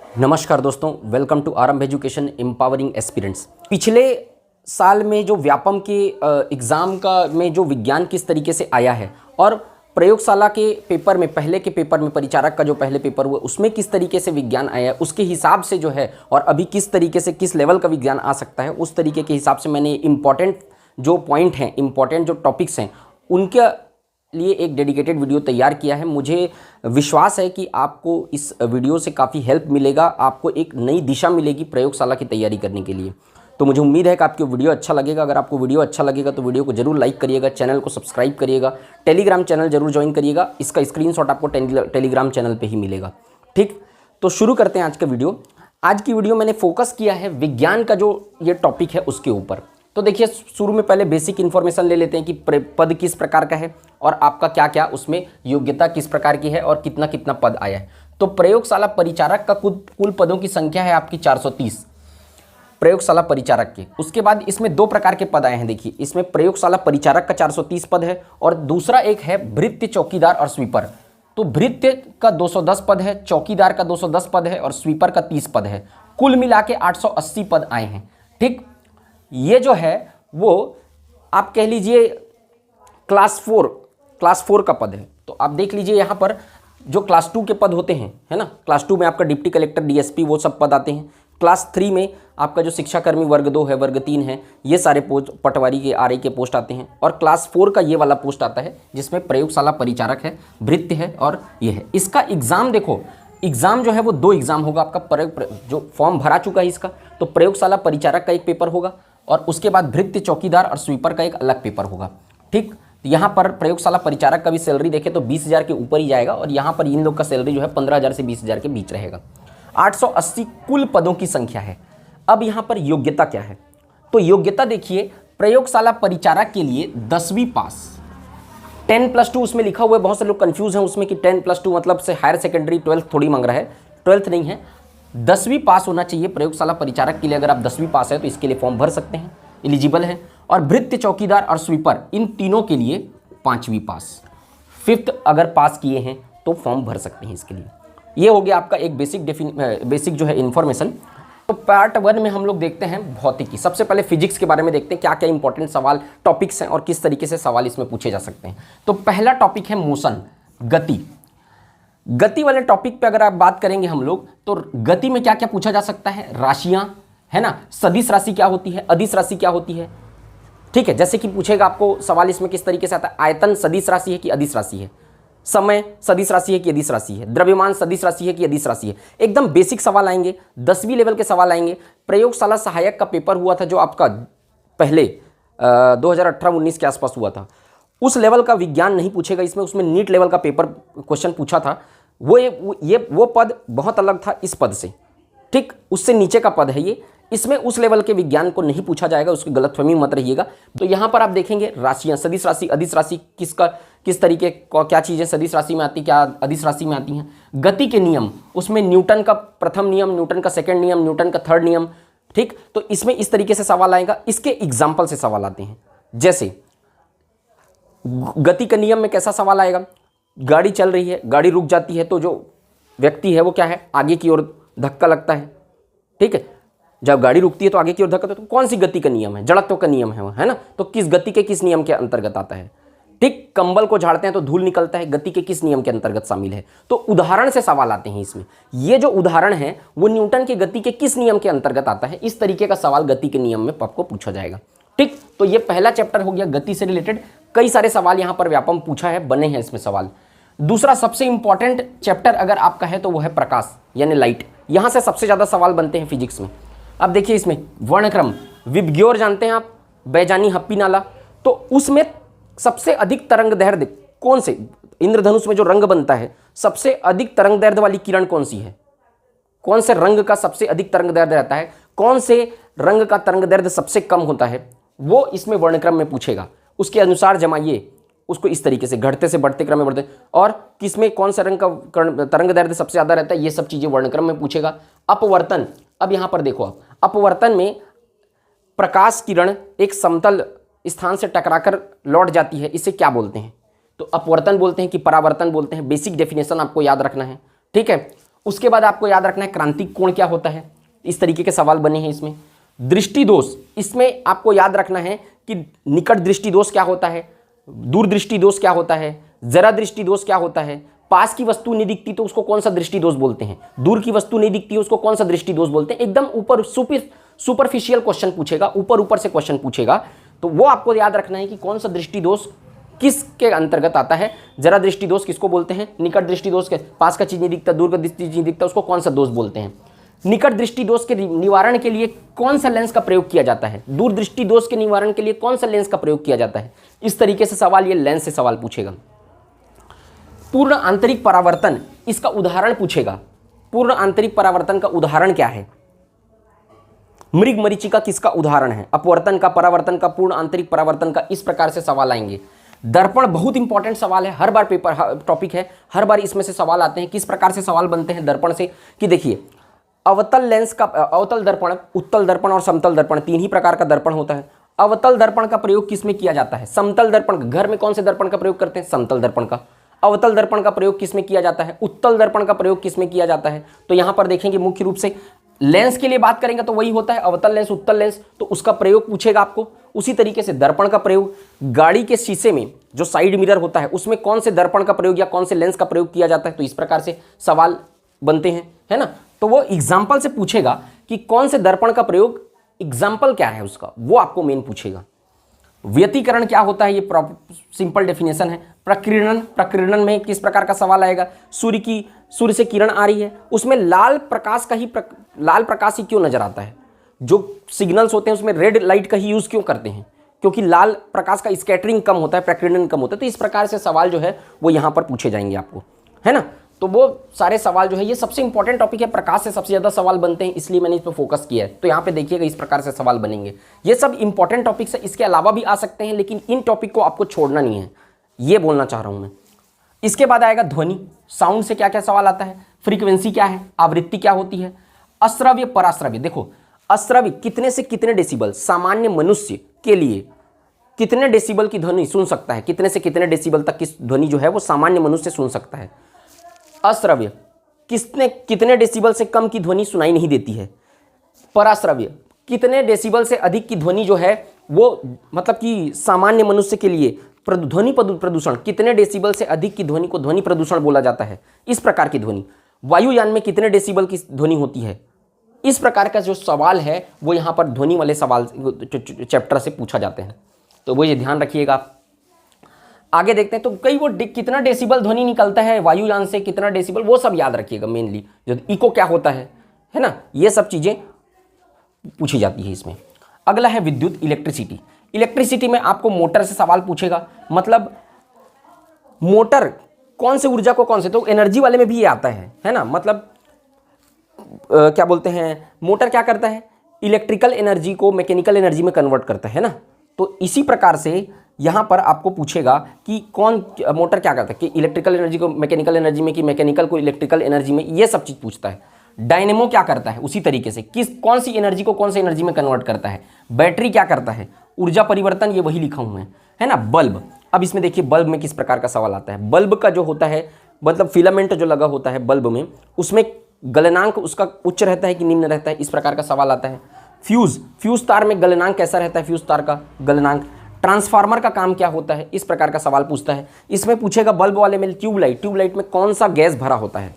नमस्कार दोस्तों, welcome to आरंभ एजुकेशन एम्पावरिंग एस्पिरेंट्स। पिछले साल में जो व्यापम के एग्ज़ाम का में जो विज्ञान किस तरीके से आया है और प्रयोगशाला के पेपर में, पहले के पेपर में परिचारक का जो पहले पेपर हुआ उसमें किस तरीके से विज्ञान आया है, उसके हिसाब से जो है और अभी किस तरीके से किस लेवल का विज्ञान आ सकता है, उस तरीके के हिसाब से मैंने इम्पॉर्टेंट जो पॉइंट हैं, इम्पॉर्टेंट जो टॉपिक्स हैं, उनके लिए एक डेडिकेटेड वीडियो तैयार किया है। मुझे विश्वास है कि आपको इस वीडियो से काफ़ी हेल्प मिलेगा, आपको एक नई दिशा मिलेगी प्रयोगशाला की तैयारी करने के लिए। तो मुझे उम्मीद है कि आपको वीडियो अच्छा लगेगा। अगर आपको वीडियो अच्छा लगेगा तो वीडियो को जरूर लाइक करिएगा, चैनल को सब्सक्राइब करिएगा, टेलीग्राम चैनल जरूर ज्वाइन करिएगा। इसका स्क्रीनशॉट आपको टेलीग्राम चैनल पर ही मिलेगा। ठीक, तो शुरू करते हैं आज का वीडियो। आज की वीडियो मैंने फोकस किया है विज्ञान का जो ये टॉपिक है उसके ऊपर। तो देखिए, शुरू में पहले बेसिक इन्फॉर्मेशन ले लेते हैं कि पद किस प्रकार का है और आपका क्या क्या उसमें योग्यता किस प्रकार की है और कितना कितना पद आया है। तो प्रयोगशाला परिचारक का कुल पदों की संख्या है आपकी 430 प्रयोगशाला परिचारक के। उसके बाद इसमें दो प्रकार के पद आए हैं। देखिए, इसमें प्रयोगशाला परिचारक का 430 पद है और दूसरा एक है भृत्य, चौकीदार और स्वीपर। तो भृत्य का 210 पद है, चौकीदार का 210 पद है और स्वीपर का 30 पद है। कुल मिला के 880 पद आए हैं। ठीक, ये जो है वो आप कह लीजिए क्लास 4 का पद है। तो आप देख लीजिए यहाँ पर जो क्लास 2 के पद होते हैं, है ना, क्लास 2 में आपका डिप्टी कलेक्टर, डीएसपी, वो सब पद आते हैं। क्लास 3 में आपका जो शिक्षाकर्मी वर्ग 2 है, वर्ग 3 है, ये सारे पोस्ट, पटवारी के, आरआई के पोस्ट आते हैं। और क्लास 4 का ये वाला पोस्ट आता है जिसमें प्रयोगशाला परिचारक है, भृत्य है और ये है। इसका एग्ज़ाम देखो, एग्ज़ाम जो है वो 2 एग्ज़ाम होगा आपका। जो फॉर्म भरा चुका है इसका, तो प्रयोगशाला परिचारक का एक पेपर होगा और उसके बाद भृत्य, चौकीदार और स्वीपर का एक अलग पेपर होगा। ठीक, तो यहाँ पर प्रयोगशाला परिचारक का भी सैलरी देखें तो 20,000 के ऊपर ही जाएगा और यहाँ पर इन लोग का सैलरी जो है 15,000 से 20,000 के बीच रहेगा। 880 कुल पदों की संख्या है। अब यहाँ पर योग्यता क्या है? तो योग्यता देखिए, प्रयोगशाला परिचारक के लिए 10वीं पास, 10+2 उसमें लिखा हुआ है। बहुत से लोग कंफ्यूज हैं उसमें कि 10+2 मतलब से हायर सेकेंडरी 12th थोड़ी मांग रहा है। 12th नहीं है, 10वीं पास होना चाहिए प्रयोगशाला परिचारक के लिए। अगर आप 10वीं पास है तो इसके लिए फॉर्म भर सकते हैं, एलिजिबल है। और भृत्य, चौकीदार और स्वीपर, इन तीनों के लिए 5वीं पास, 5th अगर पास किए हैं तो फॉर्म भर सकते हैं इसके लिए। ये हो गया आपका एक बेसिक जो है इन्फॉर्मेशन। तो पार्ट 1 में हम लोग देखते हैं भौतिकी। सबसे पहले फिजिक्स के बारे में देखते हैं क्या क्या इंपॉर्टेंट सवाल, टॉपिक्स हैं और किस तरीके से सवाल इसमें पूछे जा सकते हैं। तो पहला टॉपिक है मोशन, गति। गति वाले टॉपिक पे अगर आप बात करेंगे हम लोग, तो गति में क्या क्या पूछा जा सकता है? राशियां, है ना, सदिश राशि क्या होती है, अदिश राशि क्या होती है। ठीक है, जैसे कि पूछेगा आपको सवाल इसमें किस तरीके से आता है, आयतन सदिश राशि है कि अदिश राशि है, समय सदिश राशि है कि अदिश राशि है, द्रव्यमान सदिश राशि है कि अदिश राशि है। एकदम बेसिक सवाल आएंगे, 10वीं लेवल के सवाल आएंगे। प्रयोगशाला सहायक का पेपर हुआ था जो आपका पहले 2018-19 के आसपास हुआ था, उस लेवल का विज्ञान नहीं पूछेगा इसमें। उसमें नीट लेवल का पेपर क्वेश्चन पूछा था। वो पद बहुत अलग था इस पद से। ठीक, उससे नीचे का पद है ये। इसमें उस लेवल के विज्ञान को नहीं पूछा जाएगा, उसकी गलतफहमी मत रहिएगा। तो यहाँ पर आप देखेंगे राशियाँ, सदिश राशि, अदिश राशि, किस तरीके क्या चीज़ें सदिश राशि में आती, क्या अदिश राशि में आती हैं। गति के नियम, उसमें न्यूटन का प्रथम नियम, न्यूटन का सेकंड नियम, न्यूटन का थर्ड नियम। ठीक, तो इसमें इस तरीके से सवाल आएगा। इसके एग्जाम्पल से सवाल आते हैं। जैसे गति के नियम में कैसा सवाल आएगा? गाड़ी चल रही है, गाड़ी रुक जाती है तो जो व्यक्ति है वो क्या है, आगे की ओर धक्का लगता है। ठीक है, जब गाड़ी रुकती है तो आगे की ओर धक्का, तो कौन सी गति का नियम है? जड़त्व का नियम है वो, है ना। तो किस गति के किस नियम के अंतर्गत आता है? ठीक, कंबल को झाड़ते हैं तो धूल निकलता है, गति के किस नियम के अंतर्गत शामिल है? तो उदाहरण से सवाल आते हैं इसमें। ये जो उदाहरण है वो न्यूटन के गति के किस नियम के अंतर्गत आता है, इस तरीके का सवाल गति के नियम में आपको पूछा जाएगा। ठीक, तो ये पहला चैप्टर हो गया गति से रिलेटेड। कई सारे सवाल यहाँ पर व्यापम पूछा है, बने हैं इसमें सवाल। दूसरा सबसे इंपॉर्टेंट चैप्टर अगर आपका है तो वो है प्रकाश यानी लाइट। यहाँ से सबसे ज़्यादा सवाल बनते हैं फिजिक्स में। अब देखिए, इसमें वर्णक्रम, विबग्योर जानते हैं आप, बैजानी हप्पी नाला, तो उसमें सबसे अधिक तरंग दैर्ध्य कौन से, इंद्रधनुष में जो रंग बनता है सबसे अधिक तरंग दैर्ध्य वाली किरण कौन सी है? कौन से रंग का सबसे अधिक तरंग दैर्ध्य रहता है, कौन से रंग का तरंग दैर्ध्य सबसे कम होता है, वो इसमें वर्णक्रम में पूछेगा। उसके अनुसार जमाइए उसको इस तरीके से, घटते से बढ़ते क्रम में बढ़ते, और किसमें कौन सा रंग का तरंग दैर्ध्य सबसे ज़्यादा रहता है, ये सब चीज़ें वर्णक्रम में पूछेगा। अपवर्तन, अब यहाँ पर देखो आप, अपवर्तन में प्रकाश किरण एक समतल स्थान से टकराकर लौट जाती है, इसे क्या बोलते हैं? तो अपवर्तन बोलते हैं कि परावर्तन बोलते हैं। बेसिक डेफिनेशन आपको याद रखना है, ठीक है। उसके बाद आपको याद रखना है क्रांतिक कोण क्या होता है, इस तरीके के सवाल बने हैं इसमें। दृष्टि दोष, इसमें आपको याद रखना है कि निकट दृष्टि दोष क्या होता है, दूरदृष्टि दोष क्या होता है, जरा दृष्टि दोष क्या होता है, पास की वस्तु नहीं दिखती तो उसको कौन सा दृष्टि दोष बोलते हैं, दूर की वस्तु नहीं दिखती है उसको कौन सा दृष्टि दोष बोलते हैं। एकदम ऊपर सुपरफिशियल क्वेश्चन पूछेगा, ऊपर से क्वेश्चन पूछेगा, तो वो आपको याद रखना है कि कौन सा दृष्टि दोष किसके अंतर्गत आता है। जरा दृष्टि दोष किसको बोलते हैं, निकट दृष्टि दोष के, पास का चीज नहीं दिखता, दूर का दृष्टि नहीं दिखता, उसको कौन सा दोष बोलते हैं। निकट दृष्टि दोष के निवारण के लिए कौन सा लेंस का प्रयोग किया जाता है, दूर दृष्टि दोष के निवारण के लिए कौन सा लेंस का प्रयोग किया जाता है। इस तरीके से सवाल, ये लेंस से सवाल पूछेगा। पूर्ण आंतरिक परावर्तन, इसका उदाहरण पूछेगा। पूर्ण आंतरिक परावर्तन का उदाहरण क्या है, मृग मरीचिका किसका उदाहरण है, अपवर्तन का, परावर्तन का, पूर्ण आंतरिक परावर्तन का, इस प्रकार से सवाल आएंगे। दर्पण बहुत इंपॉर्टेंट सवाल है, हर बार पेपर टॉपिक है, हर बार इसमें से सवाल आते हैं। किस प्रकार से सवाल बनते हैं दर्पण से, कि देखिए अवतल लेंस का, अवतल दर्पण, उत्तल दर्पण और समतल दर्पण, तीन ही प्रकार का दर्पण होता है। अवतल दर्पण का प्रयोग किसमें किया जाता है, समतल दर्पण, घर में कौन से दर्पण का प्रयोग करते हैं, समतल दर्पण का। अवतल दर्पण का प्रयोग किसमें किया जाता है, उत्तल दर्पण का प्रयोग किसमें किया जाता है। तो यहां पर देखेंगे मुख्य रूप से लेंस के लिए बात करेंगे तो वही होता है अवतल लेंस, उत्तल लेंस, तो उसका प्रयोग पूछेगा आपको। उसी तरीके से दर्पण का प्रयोग, गाड़ी के शीशे में जो साइड मिरर होता है उसमें कौन से दर्पण का प्रयोग या कौन से लेंस का प्रयोग किया जाता है, तो इस प्रकार से सवाल बनते हैं, है ना। तो वो एग्जाम्पल से पूछेगा कि कौन से दर्पण का प्रयोग, एग्जाम्पल क्या है उसका, वो आपको मेन पूछेगा। व्यतिकरण क्या होता है, ये सिंपल डेफिनेशन है। प्रकीर्णन, प्रकीर्णन में किस प्रकार का सवाल आएगा, सूर्य से किरण आ रही है, उसमें लाल प्रकाश ही क्यों नजर आता है, जो सिग्नल्स होते हैं उसमें रेड लाइट का ही यूज क्यों करते हैं, क्योंकि लाल प्रकाश का स्कैटरिंग कम होता है, प्रकीर्णन कम होता है। तो इस प्रकार से सवाल जो है वो यहाँ पर पूछे जाएंगे आपको, है ना। तो वो सारे सवाल जो है, ये सबसे इंपॉर्टेंट टॉपिक है, प्रकाश से सबसे ज़्यादा सवाल बनते हैं, इसलिए मैंने इस पर फोकस किया है। तो यहाँ पे देखिएगा इस प्रकार से सवाल बनेंगे। ये सब इंपॉर्टेंट टॉपिक्स है, इसके अलावा भी आ सकते हैं, लेकिन इन टॉपिक को आपको छोड़ना नहीं है, ये बोलना चाह रहा हूँ मैं। इसके बाद आएगा ध्वनि, साउंड से क्या क्या सवाल आता है, फ्रीक्वेंसी क्या है, आवृत्ति क्या होती है, अश्रव्य पराश्रव्य। देखो अश्रव्य कितने से कितने डेसिबल, सामान्य मनुष्य के लिए कितने डेसिबल की ध्वनि सुन सकता है, कितने से कितने डेसिबल तक की ध्वनि जो है वो सामान्य मनुष्य सुन सकता है। अश्रव्य कितने डेसिबल से कम की ध्वनि सुनाई नहीं देती है। पराश्रव्य कितने डेसिबल से अधिक की ध्वनि जो है वो, मतलब कि सामान्य मनुष्य के लिए ध्वनि प्रदूषण, कितने डेसिबल से अधिक की ध्वनि को ध्वनि प्रदूषण बोला जाता है, इस प्रकार की ध्वनि। वायुयान में कितने डेसिबल की ध्वनि होती है, इस प्रकार का जो सवाल है वो यहाँ पर ध्वनि वाले सवाल चैप्टर से पूछा जाते हैं, तो वो ये ध्यान रखिएगा आप। आगे देखते हैं, तो कई वो कितना डेसिबल ध्वनि निकलता है वायुयान से, कितना डेसिबल, वो सब याद रखिएगा मेनली। जो इको क्या होता है ना, ये सब चीज़ें पूछी जाती है इसमें। अगला है विद्युत, इलेक्ट्रिसिटी। इलेक्ट्रिसिटी में आपको मोटर से सवाल पूछेगा, मतलब मोटर कौन से ऊर्जा को कौन से, तो एनर्जी वाले में भी ये आता है ना। मतलब क्या बोलते हैं, मोटर क्या करता है, इलेक्ट्रिकल एनर्जी को मैकेनिकल एनर्जी में कन्वर्ट करता है ना। तो इसी प्रकार से यहाँ पर आपको पूछेगा कि कौन मोटर क्या करता है, कि इलेक्ट्रिकल एनर्जी को मैकेनिकल एनर्जी में, कि मैकेनिकल को इलेक्ट्रिकल एनर्जी में, ये सब चीज़ पूछता है। डायनेमो क्या करता है, उसी तरीके से कौन सी एनर्जी को कौन सी एनर्जी में कन्वर्ट करता है। बैटरी क्या करता है, ऊर्जा परिवर्तन, ये वही लिखा हुआ है ना। बल्ब, अब इसमें देखिए बल्ब में किस प्रकार का सवाल आता है। बल्ब का जो होता है, मतलब फिलामेंट जो लगा होता है बल्ब में, उसमें गलनांक उसका उच्च रहता है कि निम्न रहता है, इस प्रकार का सवाल आता है। फ्यूज तार में गलनांक कैसा रहता है, फ्यूज तार का गलनांक। ट्रांसफार्मर का काम क्या होता है, इस प्रकार का सवाल पूछता है। इसमें पूछेगा बल्ब वाले में ट्यूबलाइट में कौन सा गैस भरा होता है,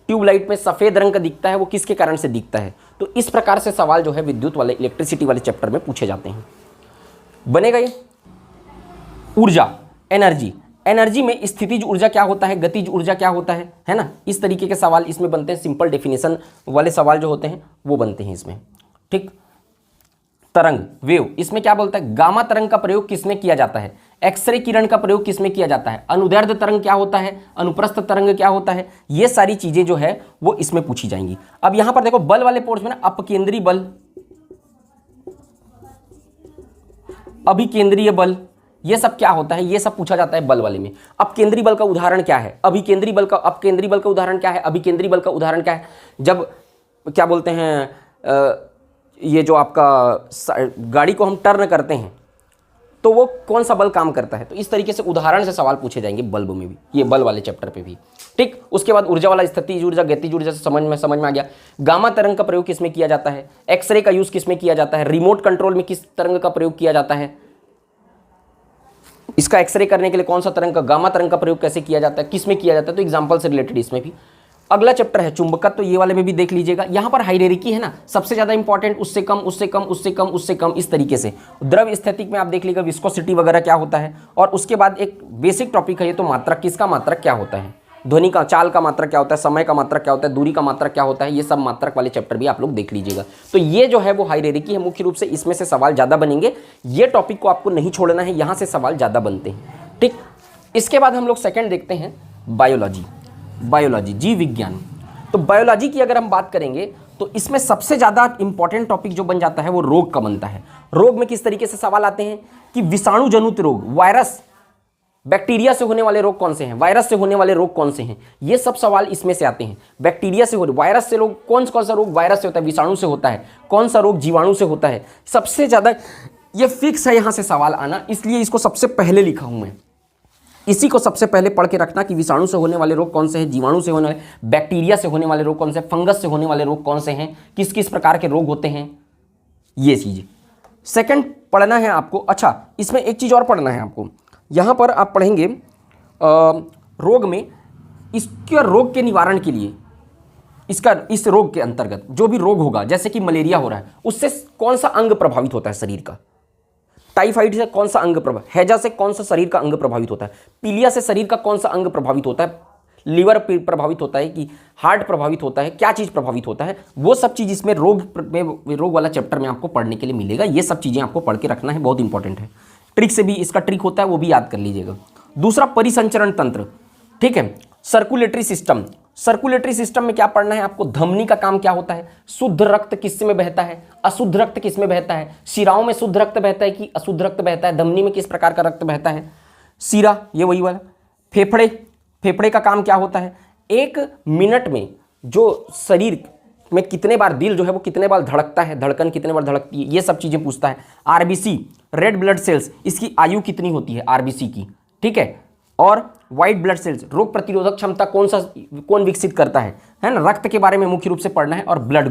ट्यूबलाइट में सफ़ेद रंग का दिखता है, वो किसके कारण से दिखता है। तो इस प्रकार से सवाल जो है विद्युत वाले, इलेक्ट्रिसिटी वाले चैप्टर में पूछे जाते हैं। बनेगा ये। ऊर्जा, एनर्जी में स्थितिज ऊर्जा क्या होता है, गतिज ऊर्जा क्या होता है ना। इस तरीके के सवाल इसमें बनते हैं, सिंपल डेफिनेशन वाले सवाल जो होते हैं वो बनते हैं इसमें, ठीक। तरंग, वेव, इसमें क्या बोलता है, गामा तरंग का प्रयोग किसमें किया जाता है, एक्सरे किरण का प्रयोग किसमें किया जाता है, अनुदैर्ध्य तरंग क्या होता है, अनुप्रस्थ तरंग क्या होता है, ये सारी चीजें जो है वो इसमें पूछी जाएंगी। अब यहां पर देखो बल वाले पोर्स में ना, अपकेंद्रीय बल, अभिकेंद्रीय बल, ये सब क्या होता है, ये सब पूछा जाता है बल वाले में। अपकेंद्रीय बल का उदाहरण क्या है, अभिकेंद्रीय बल का, अपकेंद्रीय बल का उदाहरण क्या है, अभिकेंद्रीय बल का उदाहरण क्या है। जब क्या बोलते हैं, ये जो आपका गाड़ी को हम टर्न करते हैं, तो वो कौन सा बल काम करता है। तो इस तरीके से उदाहरण से सवाल पूछे जाएंगे बल्ब में भी, ये बल वाले चैप्टर पे भी। ठीक, उसके बाद ऊर्जा वाला स्थितिज ऊर्जा, गतिज ऊर्जा से समझ में आ गया। गामा तरंग का प्रयोग किसमें किया जाता है, एक्सरे का यूज किसमें किया जाता है, रिमोट कंट्रोल में किस तरंग का प्रयोग किया जाता है, इसका एक्सरे करने के लिए कौन सा तरंग का, गामा तरंग का प्रयोग कैसे किया जाता है, किसमें किया जाता है। तो एग्जाम्पल से रिलेटेड इसमें भी। अगला चैप्टर है चुंबकत्व, तो ये वाले में भी देख लीजिएगा। यहाँ पर हाइरार्की है ना, सबसे ज्यादा इंपॉर्टेंट, उससे कम, उससे कम, उससे कम, उससे कम, इस तरीके से। द्रव स्थितिक में आप देख लीजिएगा विस्कोसिटी वगैरह क्या होता है। और उसके बाद एक बेसिक टॉपिक है ये, तो मात्रक, किसका मात्रक क्या होता है, ध्वनि का, चाल का मात्रक क्या होता है, समय का मात्रक क्या होता है, दूरी का मात्रक क्या होता है, ये सब मात्रक वाले चैप्टर भी आप लोग देख लीजिएगा। तो ये जो है वो हाइरार्की है, मुख्य रूप से इसमें से सवाल ज़्यादा बनेंगे। ये टॉपिक को आपको नहीं छोड़ना है, यहाँ से सवाल ज़्यादा बनते हैं। ठीक, इसके बाद हम लोग सेकंड देखते हैं बायोलॉजी। बायोलॉजी, जीव विज्ञान। तो बायोलॉजी की अगर हम बात करेंगे तो इसमें सबसे ज़्यादा इंपॉर्टेंट टॉपिक जो बन जाता है वो रोग का बनता है। रोग में किस तरीके से सवाल आते हैं कि विषाणु जनित रोग, वायरस, बैक्टीरिया से होने वाले रोग कौन से हैं, वायरस से होने वाले रोग कौन से हैं, ये सब सवाल इसमें से आते हैं। बैक्टीरिया से हो, वायरस से रोग, कौन सा रोग वायरस से होता है, विषाणु से होता है, कौन सा रोग जीवाणु से होता है, सबसे ज़्यादा ये फिक्स है यहाँ से सवाल आना, इसलिए इसको सबसे पहले लिखा हूँ मैं। इसी को सबसे पहले पढ़ के रखना कि विषाणु से होने वाले रोग कौन से हैं, जीवाणु से होने वाले, बैक्टीरिया से होने वाले रोग कौन से, फंगस से होने वाले रोग कौन से हैं, किस किस प्रकार के रोग होते हैं, ये चीज़ें सेकंड पढ़ना है आपको। अच्छा, इसमें एक चीज़ और पढ़ना है आपको, यहाँ पर आप पढ़ेंगे रोग में, इसके रोग के निवारण के लिए, इस रोग के अंतर्गत जो भी रोग होगा, जैसे कि मलेरिया हो रहा है, उससे कौन सा अंग प्रभावित होता है शरीर का, टाइफाइड से कौन सा अंग प्रभावित, हैजा से कौन सा शरीर का अंग प्रभावित होता है, पीलिया से शरीर का कौन सा अंग प्रभावित होता है, लीवर प्रभावित होता है कि हार्ट प्रभावित होता है, क्या चीज़ प्रभावित होता है, वो सब चीज़ इसमें रोग वाला चैप्टर में आपको पढ़ने के लिए मिलेगा। ये सब चीज़ें आपको पढ़ के रखना है, बहुत इंपॉर्टेंट है। ट्रिक से भी, इसका ट्रिक होता है वो भी याद कर लीजिएगा। दूसरा परिसंचरण तंत्र, ठीक है, सर्कुलेटरी सिस्टम। सर्कुलेटरी सिस्टम में क्या पढ़ना है आपको, धमनी का काम क्या होता है, शुद्ध रक्त किस में बहता है, अशुद्ध रक्त किस में बहता है, शिराओं में शुद्ध रक्त बहता है कि अशुद्ध रक्त बहता है, धमनी में किस प्रकार का रक्त बहता है, शिरा, ये वही वाला। फेफड़े, फेफड़े का काम क्या होता है, एक मिनट में जो शरीर में कितने बार दिल जो है वो कितने बार धड़कता है, धड़कन कितने बार धड़कती है, ये सब चीज़ें पूछता है। आरबीसी, रेड ब्लड सेल्स, इसकी आयु कितनी होती है आरबीसी की, ठीक है। और व्हाइट ब्लड सेल्स, रोग प्रतिरोधक क्षमता कौन विकसित करता है ना, रक्त के बारे में मुख्य रूप से पढ़ना है। और ब्लड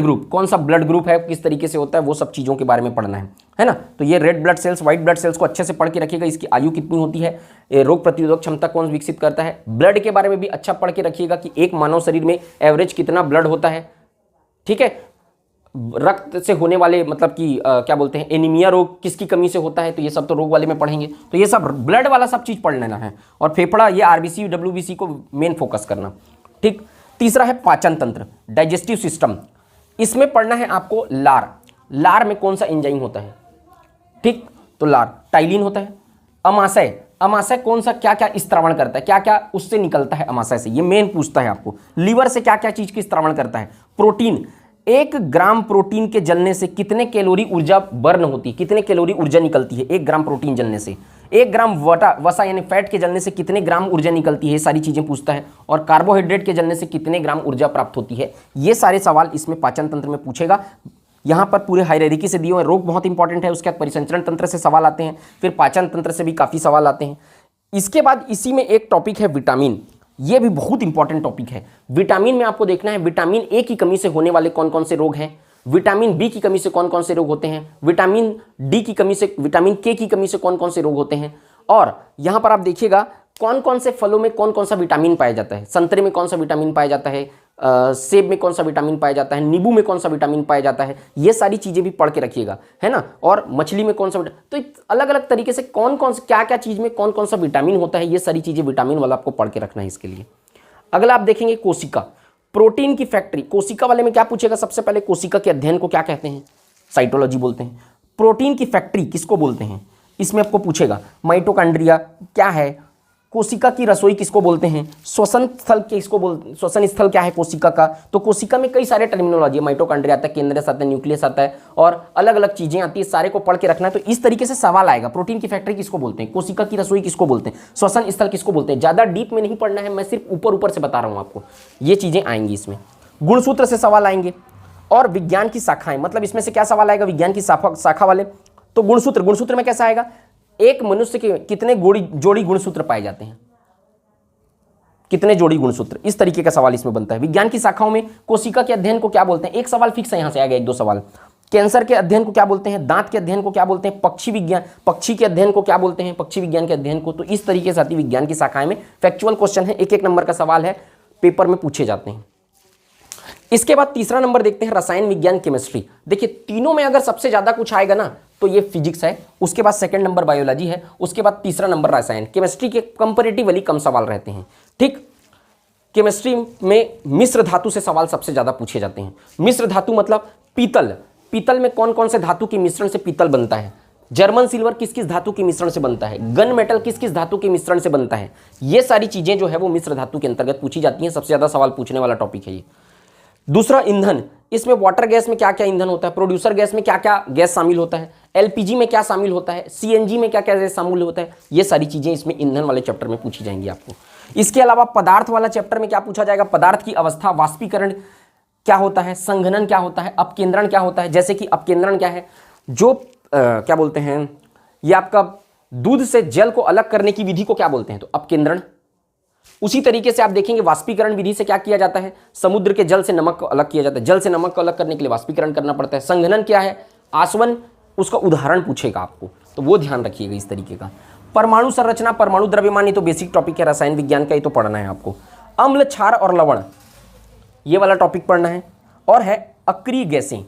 ग्रुप कौन सा ब्लड ग्रुप है, किस तरीके से होता है, वो सब चीज़ों के बारे में पढ़ना है ना। तो ये red blood cells, white blood cells को अच्छे से पढ़ के रखिएगा, इसकी आयु कितनी होती है, रोग प्रतिरोधक क्षमता कौन विकसित करता है। ब्लड के बारे में भी अच्छा पढ़ के रखिएगा कि एक मानव शरीर में एवरेज कितना ब्लड होता है, ठीक है। रक्त से होने वाले मतलब कि क्या बोलते हैं, एनीमिया रोग किसकी कमी से होता है, तो ये सब तो रोग वाले में पढ़ेंगे। तो ये सब ब्लड वाला सब चीज़ पढ़ लेना है। और फेफड़ा, ये आरबीसी डब्ल्यूबीसी को मेन फोकस करना, ठीक। तीसरा है पाचन तंत्र, डाइजेस्टिव सिस्टम। इसमें पढ़ना है आपको लार में कौन सा एंजाइम होता है, ठीक। तो लार टाइलिन होता है। अमाशय कौन सा, क्या क्या स्त्रावण करता है, क्या क्या उससे निकलता है अमाशय से, ये मेन पूछता है आपको। लीवर से क्या क्या चीज़ की स्त्रावण करता है। प्रोटीन, 1 ग्राम प्रोटीन के जलने से कितने कैलोरी ऊर्जा बर्न होती है, कितने कैलोरी ऊर्जा निकलती है 1 ग्राम प्रोटीन जलने से। 1 ग्राम वसा यानी फैट के जलने से कितने ग्राम ऊर्जा निकलती है, ये सारी चीज़ें पूछता है। और कार्बोहाइड्रेट के जलने से कितने ग्राम ऊर्जा प्राप्त होती है, ये सारे सवाल इसमें पाचन तंत्र में पूछेगा। यहाँ पर पूरे हायरार्की से दिए हुए, रोग बहुत इंपॉर्टेंट है, उसके बाद परिसंचरण तंत्र से सवाल आते हैं, फिर पाचन तंत्र से भी काफ़ी सवाल आते हैं। इसके बाद इसी में एक टॉपिक है विटामिन, ये भी बहुत इंपॉर्टेंट टॉपिक है। विटामिन में आपको देखना है विटामिन ए की कमी से होने वाले कौन कौन से रोग हैं, विटामिन बी की कमी से कौन कौन से रोग होते हैं, विटामिन डी की कमी से, विटामिन के की कमी से कौन कौन से रोग होते हैं। और यहाँ पर आप देखिएगा कौन कौन से फलों में कौन कौन सा विटामिन पाया जाता है, संतरे में कौन सा विटामिन पाया जाता है, सेब में कौन सा विटामिन पाया जाता है, नींबू में कौन सा विटामिन पाया जाता है, ये सारी चीज़ें भी पढ़ के रखिएगा, है ना। और मछली में कौन सा, तो अलग अलग तरीके से कौन कौन से क्या क्या चीज़ में कौन कौन सा विटामिन होता है, ये सारी चीज़ें विटामिन वाला आपको पढ़ के रखना है इसके लिए। अगला आप देखेंगे कोशिका, प्रोटीन की फैक्ट्री। कोशिका वाले में क्या पूछेगा, सबसे पहले कोशिका के अध्ययन को क्या कहते हैं, साइटोलॉजी बोलते हैं। प्रोटीन की फैक्ट्री किसको बोलते हैं, इसमें आपको पूछेगा। माइटोकॉन्ड्रिया क्या है, कोशिका की रसोई किसको बोलते हैं, श्वसन स्थल किसको बोलते, श्वसन स्थल क्या है कोशिका का। तो कोशिका में कई सारे टर्मिनोलॉजी है, माइटोकॉन्ड्रिया आता है, केंद्रस आता है, न्यूक्लियस आता है, और अलग अलग चीज़ें आती है, सारे को पढ़ के रखना है। तो इस तरीके से सवाल आएगा, प्रोटीन की फैक्ट्री किसको बोलते हैं, कोशिका की रसोई किसको बोलते हैं, श्वसन स्थल किसको बोलते हैं। ज़्यादा डीप में नहीं पढ़ना है, मैं सिर्फ ऊपर ऊपर से बता रहा हूँ आपको, ये चीज़ें आएंगी इसमें। गुणसूत्र से सवाल आएंगे। और विज्ञान की शाखाएं, मतलब इसमें से क्या सवाल आएगा, विज्ञान की शाखा वाले, तो गुणसूत्र में कैसा आएगा, एक मनुष्य के कितने जोड़ी गुणसूत्र पाए जाते हैं, कितने जोड़ी गुणसूत्र, इस तरीके का सवाल इसमें बनता है। विज्ञान की शाखाओं में कोशिका के अध्ययन को क्या बोलते हैं, एक सवाल फिक्स है, यहां से आ गया 1-2 सवाल। कैंसर के अध्ययन को क्या बोलते हैं, दांत के अध्ययन को क्या बोलते हैं, पक्षी के अध्ययन को क्या बोलते हैं, पक्षी विज्ञान के अध्ययन को। तो इस तरीके से आती विज्ञान की शाखाएं में फैक्चुअल क्वेश्चन है, 1-1 नंबर का सवाल है, पेपर में पूछे जाते हैं। इसके बाद तीसरा नंबर देखते हैं रसायन विज्ञान केमिस्ट्री। देखिए तीनों में अगर सबसे ज्यादा कुछ आएगा ना तो ये फिजिक्स है, उसके बाद सेकंड नंबर बायोलॉजी है, उसके बाद तीसरा नंबर रसायन। केमिस्ट्री के कंपैरेटिवली कम सवाल रहते हैं। ठीक, केमिस्ट्री में मिश्र धातु से सवाल सबसे ज्यादा पूछे जाते हैं। मिश्र धातु मतलब पीतल, पीतल में कौन कौन से धातु के मिश्रण से पीतल बनता है, जर्मन सिल्वर किस किस धातु के मिश्रण से बनता है, गन मेटल किस किस धातु के मिश्रण से बनता है, ये सारी चीजें जो है वो मिश्र धातु के अंतर्गत पूछी जाती हैं। सबसे ज्यादा सवाल पूछने वाला टॉपिक है ये। दूसरा ईंधन, इसमें वाटर गैस में क्या क्या ईंधन होता है, प्रोड्यूसर गैस में क्या क्या गैस शामिल होता है, एलपीजी में क्या शामिल होता है, सीएनजी में क्या क्या गैस शामिल होता है, ये सारी चीजें इसमें ईंधन वाले चैप्टर में पूछी जाएंगी आपको। इसके अलावा पदार्थ वाला चैप्टर में क्या पूछा जाएगा, पदार्थ की अवस्था, वाष्पीकरण क्या होता है, संघनन क्या होता है, अपकेंद्रण क्या होता है। जैसे कि अपकेंद्रण क्या है, जो क्या बोलते हैं, ये आपका दूध से जल को अलग करने की विधि को क्या बोलते हैं, तो अपकेंद्रण। उसी तरीके से आप देखेंगे वाष्पीकरण विधि से क्या किया जाता है, समुद्र के जल से नमक को अलग किया जाता है, जल से नमक को अलग करने के लिए वाष्पीकरण करना पड़ता है। संघनन क्या है, आसवन, उसका उदाहरण पूछेगा आपको, तो वो ध्यान रखिएगा इस तरीके का। परमाणु संरचना, परमाणु द्रव्यमान, ये तो बेसिक टॉपिक है रसायन विज्ञान का, ये तो पढ़ना है आपको। अम्ल, क्षार और लवण, ये वाला टॉपिक पढ़ना है। और है अक्रिय गैसें,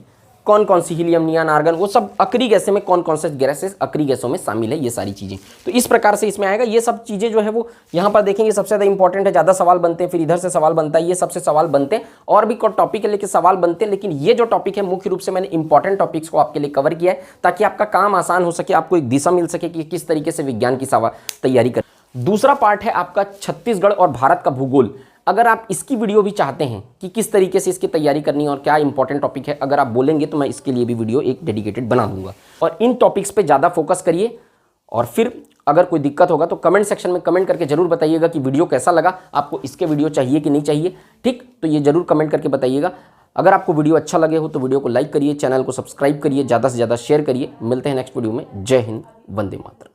कौन कौन सी, हीलियम, नियॉन, आर्गन, वो सब अक्रिय गैसें में कौन कौन से गैसेस अक्रिय गैसों में शामिल है, ये सारी चीजें। तो इस प्रकार से इसमें आएगा। ये सब चीजें जो है वो यहाँ पर देखेंगे सबसे ज्यादा इंपॉर्टेंट है, ज्यादा सवाल बनते हैं, फिर इधर से सवाल बनता है, ये सबसे सवाल बनते हैं। और भी टॉपिक है लेकिन सवाल बनते हैं, लेकिन ये जो टॉपिक है मुख्य रूप से मैंने इंपॉर्टेंट टॉपिक्स को आपके लिए कवर किया है ताकि आपका काम आसान हो सके, आपको एक दिशा मिल सके कि किस तरीके से विज्ञान की तैयारी करें। दूसरा पार्ट है आपका छत्तीसगढ़ और भारत का भूगोल। अगर आप इसकी वीडियो भी चाहते हैं कि किस तरीके से इसकी तैयारी करनी है और क्या इंपॉर्टेंट टॉपिक है, अगर आप बोलेंगे तो मैं इसके लिए भी वीडियो एक डेडिकेटेड बना दूंगा। और इन टॉपिक्स पे ज़्यादा फोकस करिए। और फिर अगर कोई दिक्कत होगा तो कमेंट सेक्शन में कमेंट करके जरूर बताइएगा कि वीडियो कैसा लगा, आपको इसके वीडियो चाहिए कि नहीं चाहिए। ठीक, तो ये जरूर कमेंट करके बताइएगा। अगर आपको वीडियो अच्छा लगे हो तो वीडियो को लाइक करिए, चैनल को सब्सक्राइब करिए, ज़्यादा से ज़्यादा शेयर करिए। मिलते हैं नेक्स्ट वीडियो में। जय हिंद, वंदे मातरम।